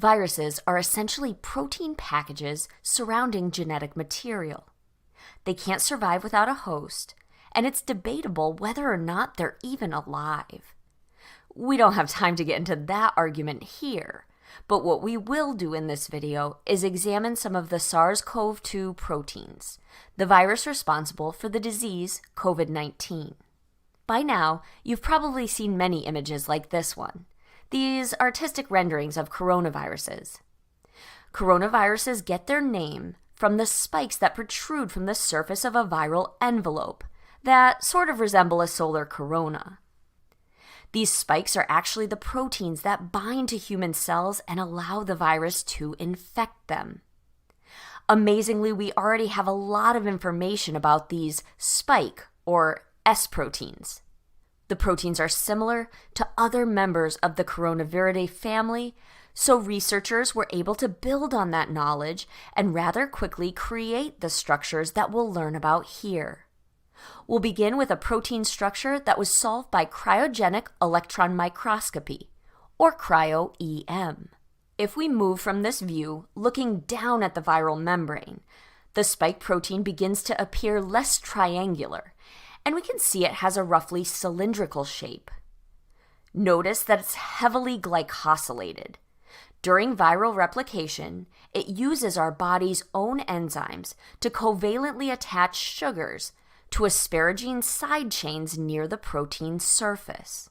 Viruses are essentially protein packages surrounding genetic material. They can't survive without a host, and it's debatable whether or not they're even alive. We don't have time to get into that argument here, but what we will do in this video is examine some of the SARS-CoV-2 proteins, the virus responsible for the disease COVID-19. By now, you've probably seen many images like this one. These artistic renderings of coronaviruses. Coronaviruses get their name from the spikes that protrude from the surface of a viral envelope that sort of resemble a solar corona. These spikes are actually the proteins that bind to human cells and allow the virus to infect them. Amazingly, we already have a lot of information about these spike or S proteins. The proteins are similar to other members of the Coronaviridae family, so researchers were able to build on that knowledge and rather quickly create the structures that we'll learn about here. We'll begin with a protein structure that was solved by cryogenic electron microscopy, or cryo-EM. If we move from this view, looking down at the viral membrane, the spike protein begins to appear less triangular, and we can see it has a roughly cylindrical shape. Notice that it's heavily glycosylated. During viral replication, it uses our body's own enzymes to covalently attach sugars to asparagine side chains near the protein's surface.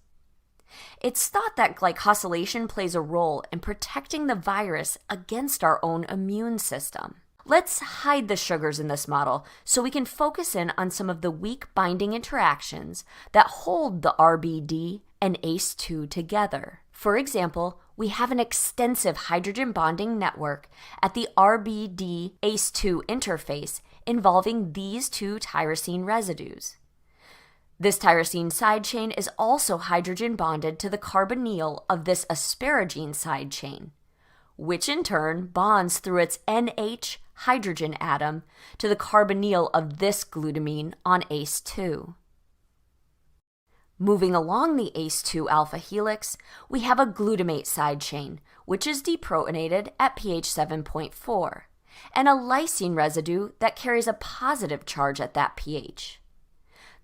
It's thought that glycosylation plays a role in protecting the virus against our own immune system. Let's hide the sugars in this model so we can focus in on some of the weak binding interactions that hold the RBD and ACE2 together. For example, we have an extensive hydrogen bonding network at the RBD-ACE2 interface involving these two tyrosine residues. This tyrosine side chain is also hydrogen bonded to the carbonyl of this asparagine side chain, which in turn bonds through its NH hydrogen atom to the carbonyl of this glutamine on ACE2. Moving along the ACE2 alpha helix, we have a glutamate side chain, which is deprotonated at pH 7.4, and a lysine residue that carries a positive charge at that pH.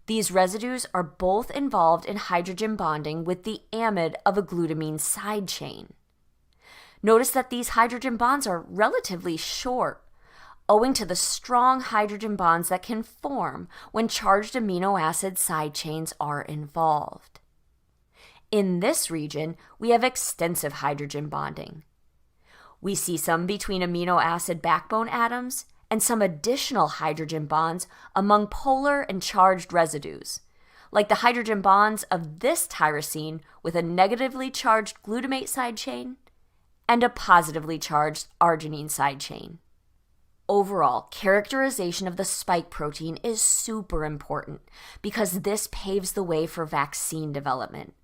These residues are both involved in hydrogen bonding with the amide of a glutamine side chain. Notice that these hydrogen bonds are relatively short, owing to the strong hydrogen bonds that can form when charged amino acid side chains are involved. In this region, we have extensive hydrogen bonding. We see some between amino acid backbone atoms and some additional hydrogen bonds among polar and charged residues, like the hydrogen bonds of this tyrosine with a negatively charged glutamate side chain and a positively charged arginine side chain. Overall, characterization of the spike protein is super important because this paves the way for vaccine development.